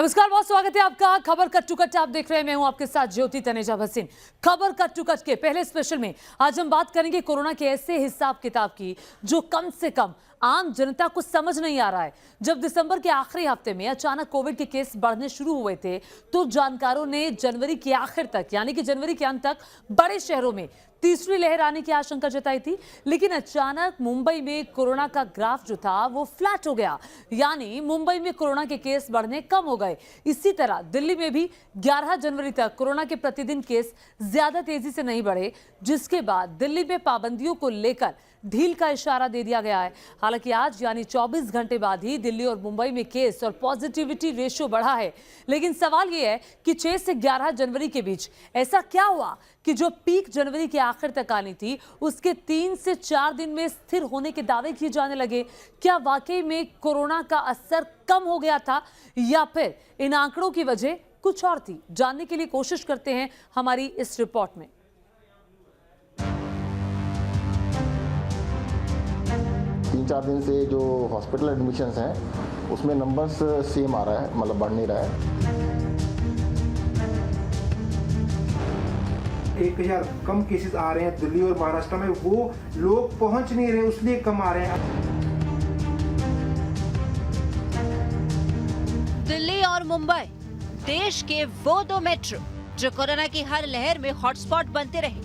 नमस्कार, बहुत स्वागत है आपका खबर कट टू कट। आप देख रहे हैं, मैं हूं आपके साथ ज्योति तनेजा भसीन। खबर कट टू कट के पहले स्पेशल में आज हम बात करेंगे कोरोना के ऐसे हिसाब किताब की जो कम से कम आम जनता को समझ नहीं आ रहा है। जब दिसंबर के आखिरी हफ्ते में अचानक कोविड के केस बढ़ने शुरू हुए थे तो जानकारों ने जनवरी के आखिर तक यानी कि जनवरी के अंत तक बड़े शहरों में तीसरी लहर आने की आशंका जताई थी। लेकिन अचानक मुंबई में कोरोना का ग्राफ जो था वो फ्लैट हो गया, यानी मुंबई में कोरोना के केस बढ़ने कम हो गए। इसी तरह दिल्ली में भी 11 जनवरी तक कोरोना के प्रतिदिन केस ज्यादा तेजी से नहीं बढ़े, जिसके बाद दिल्ली में पाबंदियों को लेकर ढील का इशारा दे दिया गया है। हालांकि आज यानी 24 घंटे बाद ही दिल्ली और मुंबई में केस और पॉजिटिविटी रेशियो बढ़ा है। लेकिन सवाल यह है कि 6 से 11 जनवरी के बीच ऐसा क्या हुआ कि जो पीक जनवरी के आखिर तक आनी थी उसके 3 से 4 दिन में स्थिर होने के दावे किए जाने लगे। क्या वाकई में कोरोना का असर कम हो गया था या फिर इन आंकड़ों की वजह कुछ और थी? जानने के लिए कोशिश करते हैं हमारी इस रिपोर्ट में। 3-4 दिन से जो हॉस्पिटल एडमिशन्स हैं उसमें नंबर्स सेम आ रहा है, मतलब बढ़ नहीं रहा है। 1000 कम केसेस आ रहे हैं दिल्ली और महाराष्ट्र में, वो लोग पहुंच नहीं रहे उसलिए कम आ रहे हैं। दिल्ली और मुंबई देश के वो दो मेट्रो जो कोरोना की हर लहर में हॉटस्पॉट बनते रहे।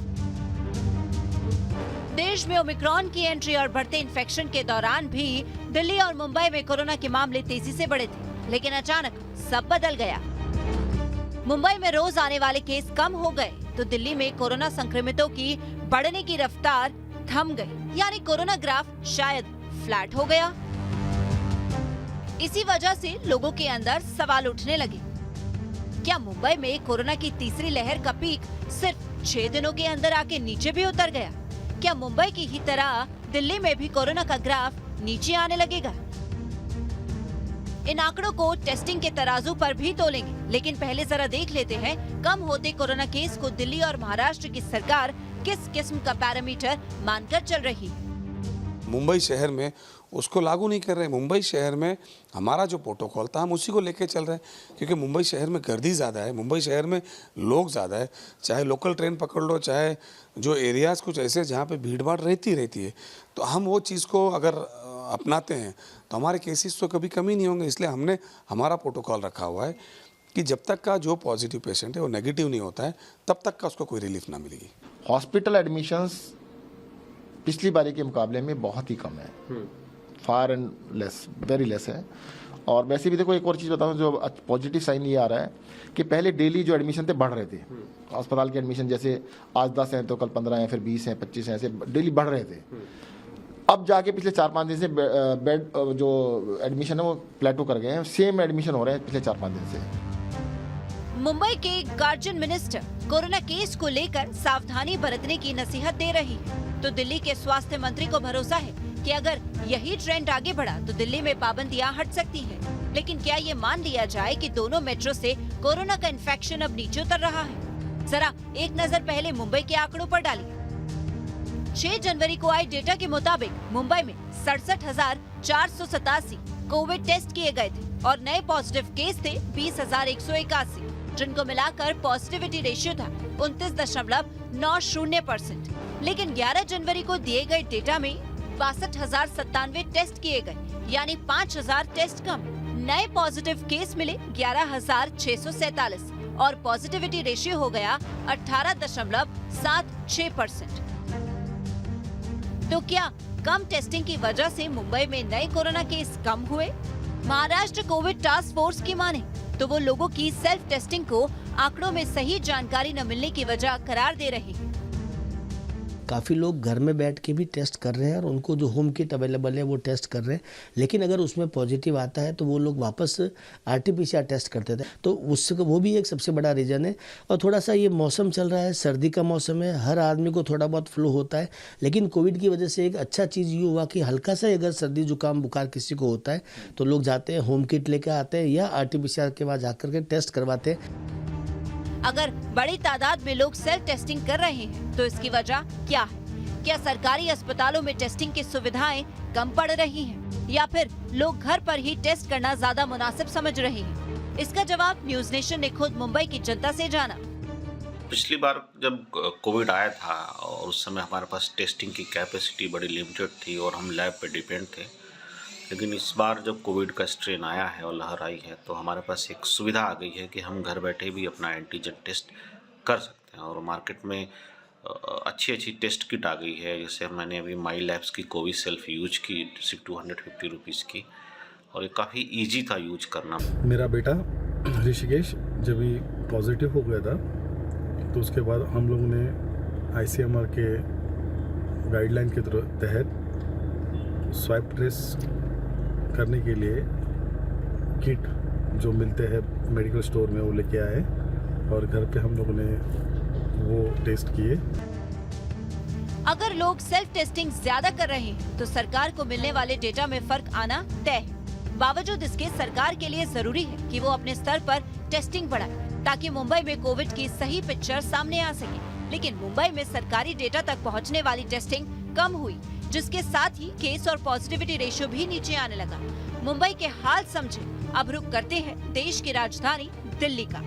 देश में ओमिक्रॉन की एंट्री और बढ़ते इन्फेक्शन के दौरान भी दिल्ली और मुंबई में कोरोना के मामले तेजी से बढ़े थे, लेकिन अचानक सब बदल गया। मुंबई में रोज आने वाले केस कम हो गए तो दिल्ली में कोरोना संक्रमितों की बढ़ने की रफ्तार थम गई, यानी कोरोना ग्राफ शायद फ्लैट हो गया। इसी वजह से लोगों के अंदर सवाल उठने लगे, क्या मुंबई में कोरोना की तीसरी लहर का पीक सिर्फ 6 दिनों के अंदर आके नीचे भी उतर गया? क्या मुंबई की ही तरह दिल्ली में भी कोरोना का ग्राफ नीचे आने लगेगा? इन आंकड़ों को टेस्टिंग के तराजू पर भी तोलेंगे, लेकिन पहले जरा देख लेते हैं कम होते कोरोना केस को दिल्ली और महाराष्ट्र की सरकार किस किस्म का पैरामीटर मानकर चल रही है। मुंबई शहर में उसको लागू नहीं कर रहे। मुंबई शहर में हमारा जो प्रोटोकॉल था हम उसी को लेके चल रहे हैं, क्योंकि मुंबई शहर में गर्दी ज़्यादा है, मुंबई शहर में लोग ज़्यादा है। चाहे लोकल ट्रेन पकड़ लो, चाहे जो एरियाज़ कुछ ऐसे जहाँ पे भीड़ भाड़ रहती है, तो हम वो चीज़ को अगर अपनाते हैं तो हमारे केसेस तो कभी कमी नहीं होंगे। इसलिए हमने हमारा प्रोटोकॉल रखा हुआ है कि जब तक का जो पॉजिटिव पेशेंट है वो नेगेटिव नहीं होता है तब तक का उसको कोई रिलीफ ना मिलेगी। हॉस्पिटल एडमिशन्स पिछली बारी के मुकाबले में बहुत ही कम है, far and less, very less है। और वैसे भी देखो, एक और चीज़ बताऊं जो पॉजिटिव साइन ये आ रहा है कि पहले डेली जो एडमिशन थे बढ़ रहे थे। अस्पताल के एडमिशन जैसे आज 10 हैं तो कल 15 हैं, फिर 20 हैं, 25 हैं, ऐसे डेली बढ़ रहे थे। अब जाके पिछले 4-5 दिन से बेड जो एडमिशन है वो प्लेटो कर गए हैं, सेम एडमिशन हो रहे हैं पिछले 4-5 दिन से। मुंबई के गार्जियन मिनिस्टर कोरोना केस को लेकर सावधानी बरतने की नसीहत दे रही है, तो दिल्ली के स्वास्थ्य मंत्री को भरोसा है कि अगर यही ट्रेंड आगे बढ़ा तो दिल्ली में पाबंदियां हट सकती हैं। लेकिन क्या ये मान लिया जाए कि दोनों मेट्रो से कोरोना का इन्फेक्शन अब नीचे उतर रहा है? जरा एक नजर पहले मुंबई के आंकड़ों पर डालिए। 6 जनवरी को आए डेटा के मुताबिक मुंबई में 67,487 कोविड टेस्ट किए गए थे और नए पॉजिटिव केस थे 20,181, जिनको मिलाकर पॉजिटिविटी रेशियो था 29.90%। लेकिन 11 जनवरी को दिए गए डेटा में 62,097 टेस्ट किए गए, यानी 5,000 टेस्ट कम। नए पॉजिटिव केस मिले 11,647 और पॉजिटिविटी रेशियो हो गया 18.76%। तो क्या कम टेस्टिंग की वजह से मुंबई में नए कोरोना केस कम हुए? महाराष्ट्र कोविड टास्क फोर्स की माने तो वो लोगों की सेल्फ टेस्टिंग को आंकड़ों में सही जानकारी न मिलने की वजह करार दे रही है। काफ़ी लोग घर में बैठ के भी टेस्ट कर रहे हैं और उनको जो होम किट अवेलेबल है वो टेस्ट कर रहे हैं, लेकिन अगर उसमें पॉजिटिव आता है तो वो लोग वापस RT-PCR टेस्ट करते थे, तो उससे वो भी एक सबसे बड़ा रीज़न है। और थोड़ा सा ये मौसम चल रहा है, सर्दी का मौसम है, हर आदमी को थोड़ा बहुत फ्लू होता है, लेकिन कोविड की वजह से एक अच्छा चीज़ ये हुआ कि हल्का सा अगर सर्दी जुकाम बुखार किसी को होता है तो लोग जाते हैं, होम किट लेकर आते हैं या RT-PCR के बाद जाकर के टेस्ट करवाते हैं। अगर बड़ी तादाद में लोग सेल्फ टेस्टिंग कर रहे हैं तो इसकी वजह क्या है? क्या सरकारी अस्पतालों में टेस्टिंग की सुविधाएं कम पड़ रही हैं या फिर लोग घर पर ही टेस्ट करना ज्यादा मुनासिब समझ रहे हैं? इसका जवाब न्यूज नेशन ने खुद मुंबई की जनता से जाना। पिछली बार जब कोविड आया था और उस समय हमारे पास टेस्टिंग की कैपेसिटी बड़ी लिमिटेड थी और हम लैब पे डिपेंड थे, लेकिन इस बार जब कोविड का स्ट्रेन आया है और लहर आई है तो हमारे पास एक सुविधा आ गई है कि हम घर बैठे भी अपना एंटीजन टेस्ट कर सकते हैं। और मार्केट में अच्छी टेस्ट किट आ गई है। जैसे मैंने अभी माई लैब्स की कोविड सेल्फ यूज की 250 रुपीज़ की, और ये काफ़ी इजी था यूज करना। मेरा बेटा ऋषिकेश जब भी पॉजिटिव हो गया था तो उसके बाद हम लोगों ने ICMR के गाइडलाइन के तहत स्वाइप ट्रेस करने के लिए किट जो मिलते हैं मेडिकल स्टोर में वो लेके आए और घर पे हम लोगों ने वो टेस्ट किए। अगर लोग सेल्फ टेस्टिंग ज्यादा कर रहे हैं तो सरकार को मिलने वाले डेटा में फर्क आना तय है। बावजूद इसके सरकार के लिए जरूरी है कि वो अपने स्तर पर टेस्टिंग बढ़ाए ताकि मुंबई में कोविड की सही पिक्चर सामने आ सके। लेकिन मुंबई में सरकारी डेटा तक पहुंचने वाली टेस्टिंग कम हुई, जिसके साथ ही केस और पॉजिटिविटी रेशियो भी नीचे आने लगा। मुंबई के हाल समझे, अब रुक करते हैं देश की राजधानी दिल्ली का।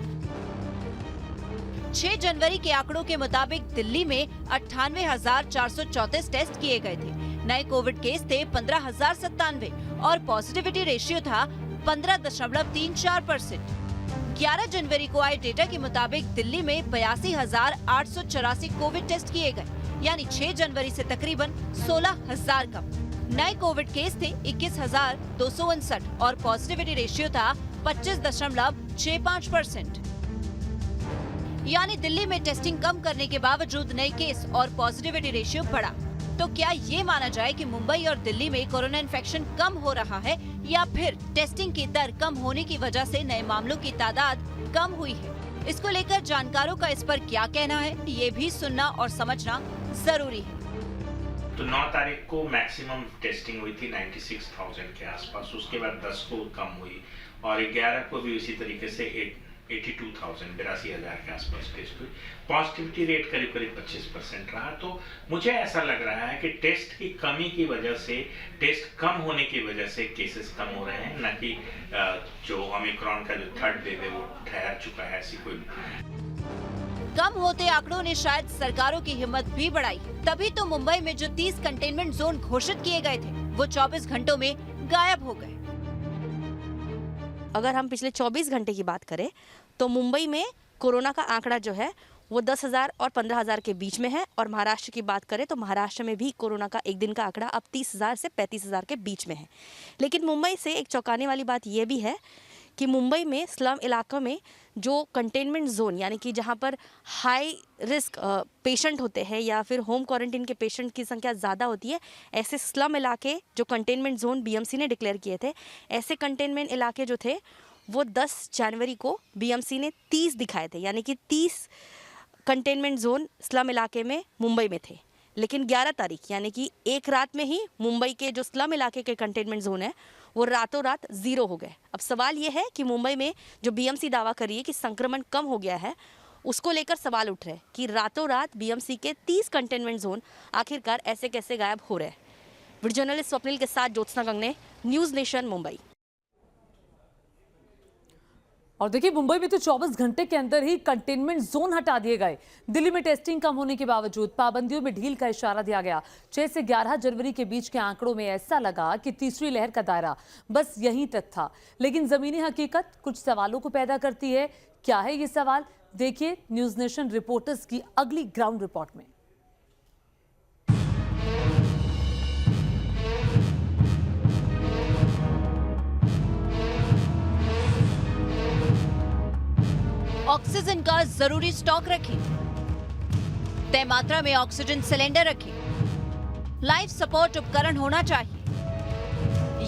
6 जनवरी के आंकड़ों के मुताबिक दिल्ली में 98,434 टेस्ट किए गए थे। नए कोविड केस थे 15,097 और पॉजिटिविटी रेशियो था 15.34%। 11 जनवरी को आए डेटा के मुताबिक दिल्ली में 82,884 कोविड टेस्ट किए गए, यानी 6 जनवरी से तकरीबन 16,000 कम। नए कोविड केस थे 21,259 और पॉजिटिविटी रेशियो था 25.65%। यानी दिल्ली में टेस्टिंग कम करने के बावजूद नए केस और पॉजिटिविटी रेशियो बढ़ा। तो क्या ये माना जाए कि मुंबई और दिल्ली में कोरोना इन्फेक्शन कम हो रहा है, या फिर टेस्टिंग की दर कम होने की वजह से नए मामलों की तादाद कम हुई है? इसको लेकर जानकारों का इस पर क्या कहना है, ये भी सुनना और समझना जरूरी है। तो 9 तारीख को मैक्सिमम टेस्टिंग हुई थी 96,000 के आसपास, उसके बाद 10 को कम हुई और 11 को भी उसी तरीके से 82,000 के आसपास टेस्ट हुई। पॉजिटिविटी रेट करीब 25% रहा। तो मुझे ऐसा लग रहा है कि टेस्ट की कमी की वजह से, टेस्ट कम होने की वजह से केसेस कम हो रहे हैं, न कि जो ओमिक्रॉन का जो थर्ड वेव है वो ठहर चुका है, ऐसी कोई। कम होते आंकड़ों ने शायद सरकारों की हिम्मत भी बढ़ाई, तभी तो मुंबई में जो 30 कंटेनमेंट जोन घोषित किए गए थे वो 24 घंटों में गायब हो गए। अगर हम पिछले 24 घंटे की बात करें तो मुंबई में कोरोना का आंकड़ा जो है वो 10,000 और 15,000 के बीच में है, और महाराष्ट्र की बात करें तो महाराष्ट्र में भी कोरोना का एक दिन का आंकड़ा अब 30,000 से 35,000 के बीच में है। लेकिन मुंबई से एक चौंकाने वाली बात यह भी है कि मुंबई में स्लम इलाकों में जो कंटेनमेंट जोन, यानी कि जहां पर हाई रिस्क पेशेंट होते हैं या फिर होम क्वारंटीन के पेशेंट की संख्या ज़्यादा होती है, ऐसे स्लम इलाके जो कंटेनमेंट जोन BMC ने डिक्लेयर किए थे, ऐसे कंटेनमेंट इलाके जो थे वो 10 जनवरी को BMC ने 30 दिखाए थे, यानी कि 30 कंटेनमेंट जोन स्लम इलाके में मुंबई में थे। लेकिन 11 तारीख यानी कि एक रात में ही मुंबई के जो स्लम इलाके के कंटेनमेंट जोन है वो रातों रात 0 हो गए। अब सवाल ये है कि मुंबई में जो BMC दावा कर रही है कि संक्रमण कम हो गया है, उसको लेकर सवाल उठ रहे हैं कि रातों रात BMC के 30 कंटेनमेंट जोन आखिरकार ऐसे कैसे गायब हो रहे हैं। वीडियो जर्नलिस्ट स्वप्निल के साथ ज्योत्सना गंगने, न्यूज़ नेशन, मुंबई। और देखिए मुंबई में तो 24 घंटे के अंदर ही कंटेनमेंट जोन हटा दिए गए। दिल्ली में टेस्टिंग कम होने के बावजूद पाबंदियों में ढील का इशारा दिया गया। 6 से 11 जनवरी के बीच के आंकड़ों में ऐसा लगा कि तीसरी लहर का दायरा बस यहीं तक था। लेकिन जमीनी हकीकत कुछ सवालों को पैदा करती है। क्या है ये सवाल, देखिए न्यूज नेशन रिपोर्टर्स की अगली ग्राउंड रिपोर्ट में। ऑक्सीजन का जरूरी स्टॉक रखें, तय मात्रा में ऑक्सीजन सिलेंडर रखें, लाइफ सपोर्ट उपकरण होना चाहिए।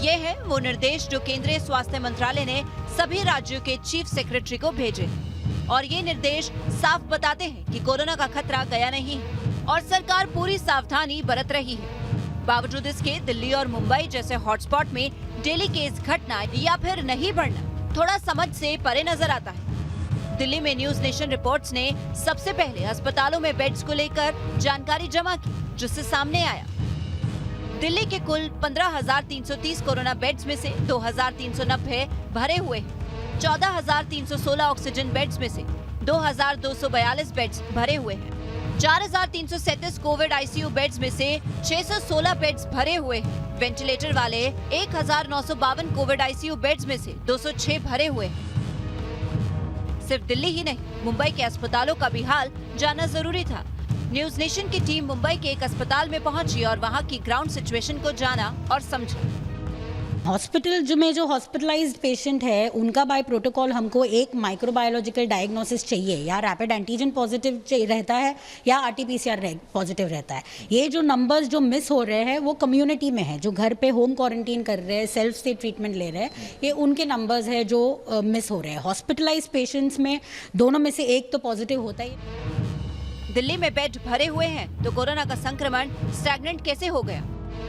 ये है वो निर्देश जो केंद्रीय स्वास्थ्य मंत्रालय ने सभी राज्यों के चीफ सेक्रेटरी को भेजे और ये निर्देश साफ बताते हैं कि कोरोना का खतरा गया नहीं है और सरकार पूरी सावधानी बरत रही है। बावजूद इसके दिल्ली और मुंबई जैसे हॉटस्पॉट में डेली केस घटना या फिर नहीं बढ़ना थोड़ा समझ से परे नजर आता है। दिल्ली में न्यूज नेशन रिपोर्ट्स ने सबसे पहले अस्पतालों में बेड्स को लेकर जानकारी जमा की, जिससे सामने आया दिल्ली के कुल 15,330 कोरोना बेड्स में से 2,390 भरे हुए हैं। 14,316 ऑक्सीजन बेड्स में से 2,242 बेड्स भरे हुए हैं। 4,337 कोविड आईसीयू बेड्स में से 616 बेड्स भरे हुए हैं। वेंटिलेटर वाले 1,952 कोविड आईसीयू बेड्स में से 206 भरे हुए हैं। सिर्फ दिल्ली ही नहीं, मुंबई के अस्पतालों का भी हाल जानना जरूरी था। न्यूज नेशन की टीम मुंबई के एक अस्पताल में पहुंची और वहां की ग्राउंड सिचुएशन को जाना और समझा। हॉस्पिटल में जो हॉस्पिटलाइज्ड पेशेंट है उनका बाय प्रोटोकॉल हमको एक माइक्रोबायोलॉजिकल डायग्नोसिस चाहिए, या रैपिड एंटीजन पॉजिटिव रहता है या आरटीपीसीआर पॉजिटिव रहता है। ये जो नंबर्स जो मिस हो रहे हैं वो कम्युनिटी में है, जो घर पे होम क्वारंटीन कर रहे हैं, सेल्फ से ट्रीटमेंट ले रहे हैं, ये उनके नंबर्स है जो मिस हो रहे हैं। हॉस्पिटलाइज्ड पेशेंट्स में दोनों में से एक तो पॉजिटिव होता है। दिल्ली में बेड भरे हुए हैं तो कोरोना का संक्रमण स्टैग्नेंट कैसे हो गया?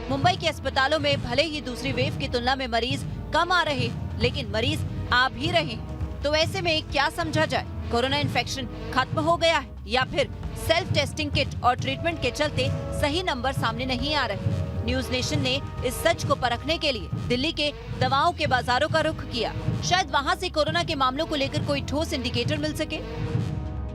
मुंबई के अस्पतालों में भले ही दूसरी वेव की तुलना में मरीज कम आ रहे, लेकिन मरीज आ भी रहे। तो ऐसे में क्या समझा जाए? कोरोना इन्फेक्शन खत्म हो गया है या फिर सेल्फ टेस्टिंग किट और ट्रीटमेंट के चलते सही नंबर सामने नहीं आ रहे? न्यूज नेशन ने इस सच को परखने के लिए दिल्ली के दवाओं के बाजारों का रुख किया। शायद वहां से कोरोना के मामलों को लेकर कोई ठोस इंडिकेटर मिल सके।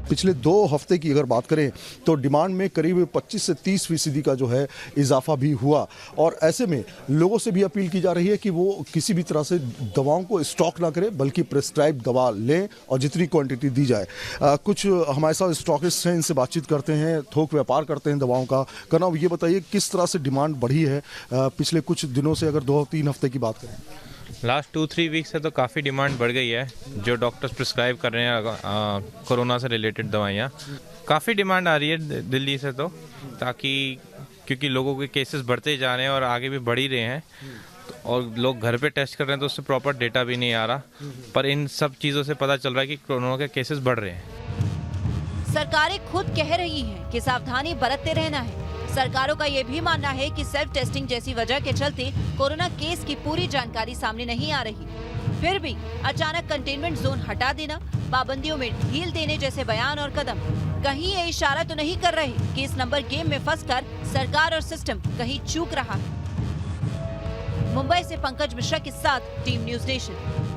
पिछले 2 हफ्ते की अगर बात करें तो डिमांड में करीब 25 से 30% का जो है इजाफा भी हुआ, और ऐसे में लोगों से भी अपील की जा रही है कि वो किसी भी तरह से दवाओं को स्टॉक ना करें, बल्कि प्रेस्क्राइब दवा लें और जितनी क्वांटिटी दी जाए। कुछ हमारे साथ स्टॉकिस्ट हैं, इनसे बातचीत करते हैं, थोक व्यापार करते हैं दवाओं का। कनाव, ये बताइए किस तरह से डिमांड बढ़ी है पिछले कुछ दिनों से, अगर 2-3 हफ्ते की बात करें? लास्ट 2-3 वीक से तो काफ़ी डिमांड बढ़ गई है। जो डॉक्टर्स प्रिस्क्राइब कर रहे हैं कोरोना से रिलेटेड दवाइयाँ, काफ़ी डिमांड आ रही है दिल्ली से, तो ताकि क्योंकि लोगों के केसेस बढ़ते जा रहे हैं और आगे भी बढ़ ही रहे हैं, और लोग घर पे टेस्ट कर रहे हैं तो उससे प्रॉपर डेटा भी नहीं आ रहा, पर इन सब चीज़ों से पता चल रहा है कि कोरोना के केसेस बढ़ रहे हैं। सरकारें खुद कह रही हैं कि सावधानी बरतते रहना है। सरकारों का ये भी मानना है कि सेल्फ टेस्टिंग जैसी वजह के चलते कोरोना केस की पूरी जानकारी सामने नहीं आ रही। फिर भी अचानक कंटेनमेंट जोन हटा देना, पाबंदियों में ढील देने जैसे बयान और कदम कहीं ये इशारा तो नहीं कर रहे कि इस नंबर गेम में फंसकर सरकार और सिस्टम कहीं चूक रहा है। मुंबई से पंकज मिश्रा के साथ टीम न्यूज नेशन।